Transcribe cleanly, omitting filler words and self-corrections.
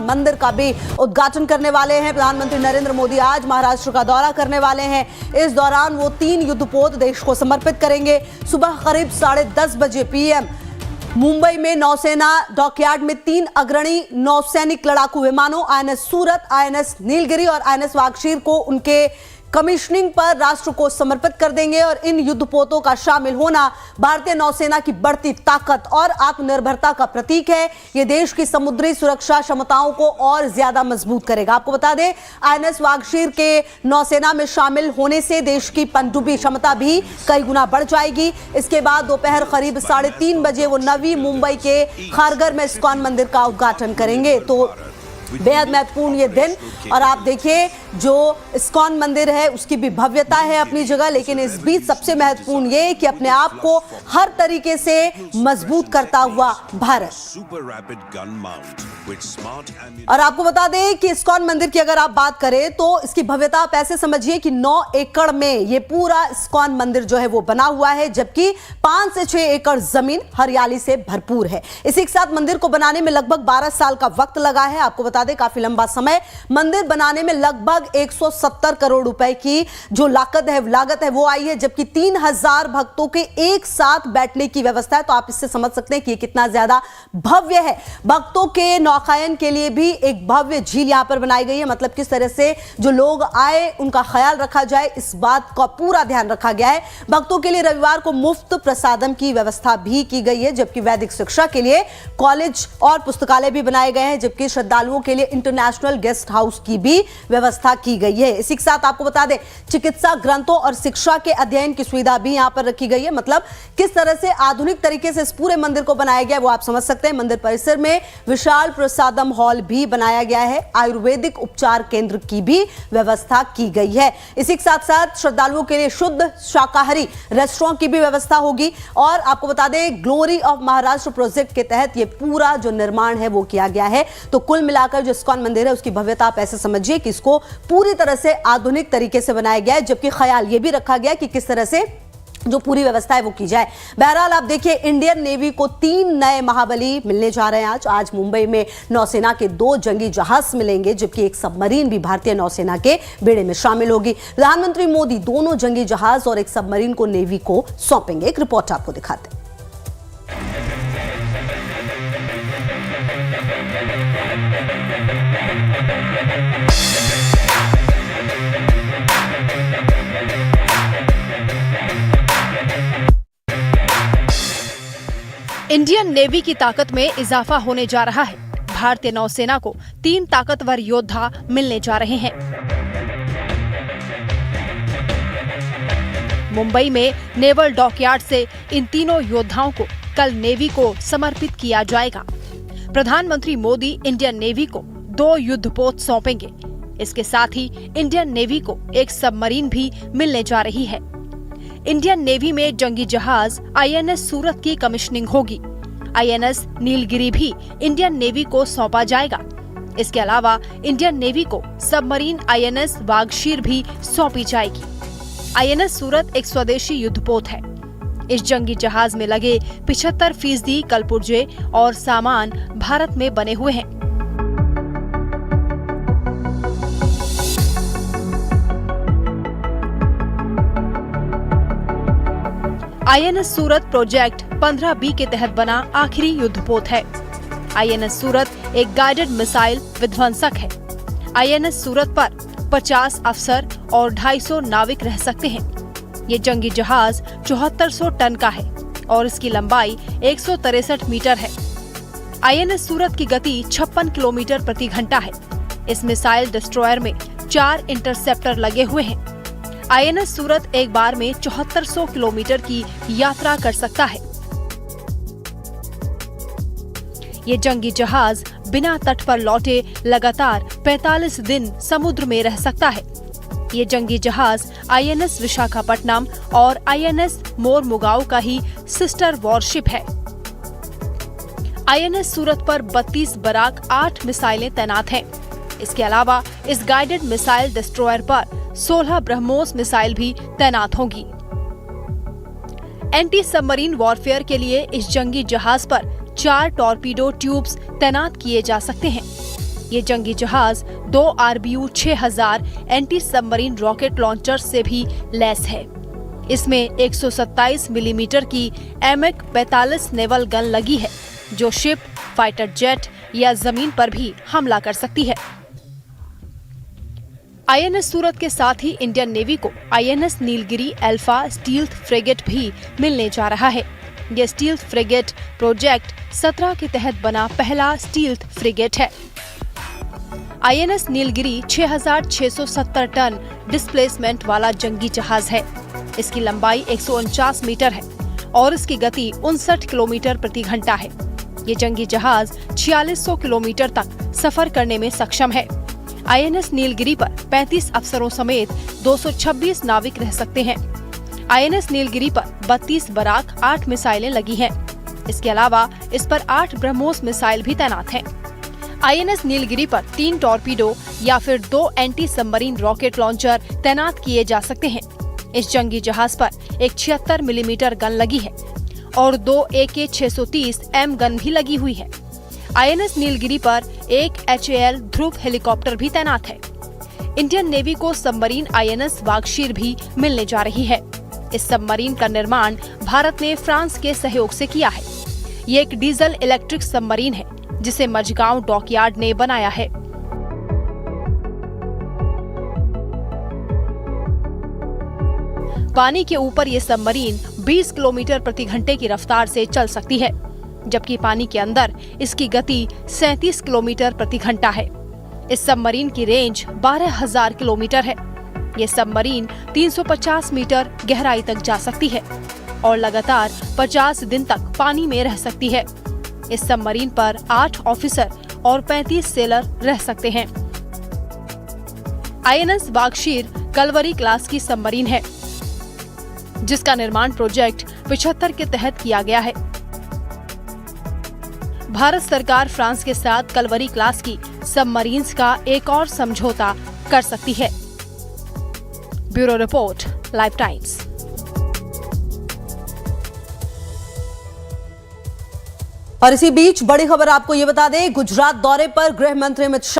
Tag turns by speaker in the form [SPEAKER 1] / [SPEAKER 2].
[SPEAKER 1] मंदिर का भी उद्घाटन करने वाले हैं। प्रधानमंत्री नरेंद्र मोदी आज महाराष्ट्र का दौरा करने वाले हैं। इस दौरान वो 3 युद्धपोत देश को समर्पित करेंगे। सुबह करीब 10:30 बजे पीएम मुंबई में नौसेना डॉकयार्ड में 3 अग्रणी नौसैनिक लड़ाकू विमानों आईएनएस सूरत, आईएनएस नीलगिरी और आईएनएस वागशीर को उनके कमिश्निंग पर राष्ट्र को समर्पित कर देंगे। और इन युद्धपोतों का शामिल होना भारतीय नौसेना की बढ़ती ताकत और आत्मनिर्भरता का प्रतीक है। यह देश की समुद्री सुरक्षा क्षमताओं को और ज्यादा मजबूत करेगा। आपको बता दें, आईएनएस वागशीर के नौसेना में शामिल होने से देश की पनडुब्बी क्षमता भी कई गुना बढ़ जाएगी। इसके बाद दोपहर करीब 3:30 बजे वो नवी मुंबई के खारघर में इस्कॉन मंदिर का उद्घाटन करेंगे। तो बेहद महत्वपूर्ण ये दिन। और आप देखिए, जो इस्कॉन मंदिर है उसकी भी भव्यता है अपनी जगह, लेकिन इस बीच सबसे महत्वपूर्ण ये कि अपने आप को हर तरीके से मजबूत करता हुआ भारत। और आपको बता दें कि इस्कॉन मंदिर की अगर आप बात करें तो इसकी भव्यता आप ऐसे समझिए कि 9 एकड़ में ये पूरा इस्कॉन मंदिर जो है वो बना हुआ है, जबकि 5 से 6 एकड़ जमीन हरियाली से भरपूर है। इसी के साथ मंदिर को बनाने में लगभग 12 साल का वक्त लगा है। आपको बता दें, काफी लंबा समय। मंदिर बनाने में लगभग 170 करोड़ रुपए की जो लागत है वो आई है, जबकि 3000 भक्तों के एक साथ बैठने की व्यवस्था है। तो आप इससे समझ सकते हैं कि ये कितना ज्यादा भव्य है। भक्तों के नौकायन के लिए भी एक भव्य झील यहां पर बनाई गई है। मतलब किस तरह से जो लोग आए उनका ख्याल रखा जाए, इस बात का पूरा ध्यान रखा गया है। भक्तों के लिए रविवार को मुफ्त प्रसादम की व्यवस्था भी की गई है, जबकि वैदिक शिक्षा के लिए कॉलेज और पुस्तकालय भी बनाए गए हैं, जबकि श्रद्धालुओं के लिए इंटरनेशनल गेस्ट हाउस की भी व्यवस्था की गई है। इसी के साथ आपको बता दें, चिकित्सा ग्रंथों और शिक्षा के अध्ययन की सुविधा भी यहां पर रखी गई है। मतलब किस तरह से आधुनिक तरीके से इस पूरे मंदिर को बनाया गया वो आप समझ सकते हैं। मंदिर परिसर में विशाल प्रसादम हॉल भी बनाया गया है। आयुर्वेदिक उपचार केंद्र की भी व्यवस्था की गई है। इसी के साथ साथ श्रद्धालुओं के लिए शुद्ध शाकाहारी रेस्टोरेंट की भी व्यवस्था होगी। और आपको बता दें, ग्लोरी ऑफ महाराष्ट्र प्रोजेक्ट के तहत ये पूरा जो निर्माण है वो किया गया है। तो कुल मिलाकर जो इस्कॉन मंदिर है उसकी भव्यता आप ऐसे समझिए कि इसको पूरी तरह से आधुनिक तरीके से बनाया गया है, जबकि ख्याल ये भी रखा गया कि किस तरह से जो पूरी व्यवस्था है वो की जाए। बहरहाल आप देखिए, इंडियन नेवी को 3 नए महाबली मिलने जा रहे हैं। आज मुंबई में नौसेना के 2 जंगी जहाज मिलेंगे, जबकि एक सबमरीन भी भारतीय नौसेना के बेड़े में शामिल होगी। प्रधानमंत्री मोदी दोनों जंगी जहाज और एक सबमरीन को नेवी को सौंपेंगे। एक रिपोर्ट आपको दिखाते हैं।
[SPEAKER 2] इंडियन नेवी की ताकत में इजाफा होने जा रहा है। भारतीय नौसेना को 3 ताकतवर योद्धा मिलने जा रहे हैं। मुंबई में नेवल डॉकयार्ड से इन तीनों योद्धाओं को कल नेवी को समर्पित किया जाएगा। प्रधानमंत्री मोदी इंडियन नेवी को 2 युद्धपोत सौंपेंगे। इसके साथ ही इंडियन नेवी को एक सबमरीन भी मिलने जा रही है। इंडियन नेवी में जंगी जहाज आईएनएस सूरत की कमिश्निंग होगी। आईएनएस नीलगिरी भी इंडियन नेवी को सौंपा जाएगा। इसके अलावा इंडियन नेवी को सबमरीन आईएनएस वागशीर भी सौंपी जाएगी। आईएनएस सूरत एक स्वदेशी युद्धपोत है। इस जंगी जहाज में लगे 75% कलपुर्जे और सामान भारत में बने हुए हैं। आईएनएस सूरत प्रोजेक्ट 15B के तहत बना आखिरी युद्धपोत है। आईएनएस सूरत एक गाइडेड मिसाइल विध्वंसक है। आईएनएस सूरत पर 50 अफसर और 250 नाविक रह सकते हैं। ये जंगी जहाज 7400 टन का है और इसकी लंबाई 163 मीटर है। आईएनएस सूरत की गति 56 किलोमीटर प्रति घंटा है। इस मिसाइल डिस्ट्रॉयर में 4 इंटरसेप्टर लगे हुए हैं। आईएनएस सूरत एक बार में 7400 किलोमीटर की यात्रा कर सकता है। ये जंगी जहाज बिना तट पर लौटे लगातार 45 दिन समुद्र में रह सकता है। ये जंगी जहाज आईएनएस विशाखापट्टनम और आईएनएस मोरमुगाओ का ही सिस्टर वॉरशिप है। आईएनएस सूरत पर 32 बराक 8 मिसाइलें तैनात हैं। इसके अलावा इस गाइडेड मिसाइल डिस्ट्रॉयर पर 16 ब्रह्मोस मिसाइल भी तैनात होंगी। एंटी सबमरीन वॉरफेयर के लिए इस जंगी जहाज पर 4 टॉर्पीडो ट्यूब्स तैनात किए जा सकते हैं। ये जंगी जहाज 2 RBU 6000 anti submarine rocket launcher से भी लैस है। इसमें 127 मिलीमीटर की MH 45 नेवल गन लगी है, जो शिप, फाइटर जेट या जमीन पर भी हमला कर सकती है। INS सूरत के साथ ही इंडियन नेवी को INS Nilgiri alpha stealth frigate भी मिलने जा रहा है। यह स्टील्थ फ्रिगेट प्रोजेक्ट 17 के तहत बना पहला स्टील्थ फ्रिगेट है। INS नीलगिरी 6670 टन डिस्प्लेसमेंट वाला जंगी जहाज है। इसकी लंबाई 149 मीटर है और इसकी गति 59 किलोमीटर प्रति घंटा है। ये जंगी जहाज 4600 किलोमीटर तक सफर करने में सक्षम है। INS नीलगिरी पर 35 अफसरों समेत 226 नाविक रह सकते हैं। INS नीलगिरी पर 32 बराक 8 मिसाइलें लगी हैं। इसके अलावा इस पर 8 ब्रह्मोस मिसाइल भी तैनात हैं। INS नीलगिरी पर 3 टॉर्पीडो या फिर 2 एंटी सबमरीन रॉकेट लॉन्चर तैनात किए जा सकते हैं। इस जंगी जहाज पर एक 76 मिलीमीटर गन लगी है और 2 AK-630 M गन भी लगी हुई है। INS नीलगिरी पर एक HAL ध्रुव हेलीकॉप्टर भी तैनात है। इंडियन नेवी को सबमरीन INS वागशीर भी मिलने जा रही है। इस सबमरीन का निर्माण भारत ने फ्रांस के सहयोग से किया है। ये एक डीजल इलेक्ट्रिक सबमरीन है जिसे मझगांव डॉकयार्ड ने बनाया है। पानी के ऊपर ये सबमरीन 20 किलोमीटर प्रति घंटे की रफ्तार से चल सकती है, जबकि पानी के अंदर इसकी गति 37 किलोमीटर प्रति घंटा है। इस सबमरीन की रेंज 12,000 किलोमीटर है। ये सबमरीन 350 मीटर गहराई तक जा सकती है और लगातार 50 दिन तक पानी में रह सकती है। इस सबमरीन पर 8 ऑफिसर और 35 सेलर रह सकते हैं। INS वागशीर कलवरी क्लास की सबमरीन है, जिसका निर्माण प्रोजेक्ट 75 के तहत किया गया है। भारत सरकार फ्रांस के साथ कलवरी क्लास की सबमरीन्स का एक और समझौता कर सकती है। Bureau report, live times.
[SPEAKER 1] और इसी बीच बड़ी खबर आपको ये बता दें, गुजरात दौरे पर गृह मंत्री अमित शाह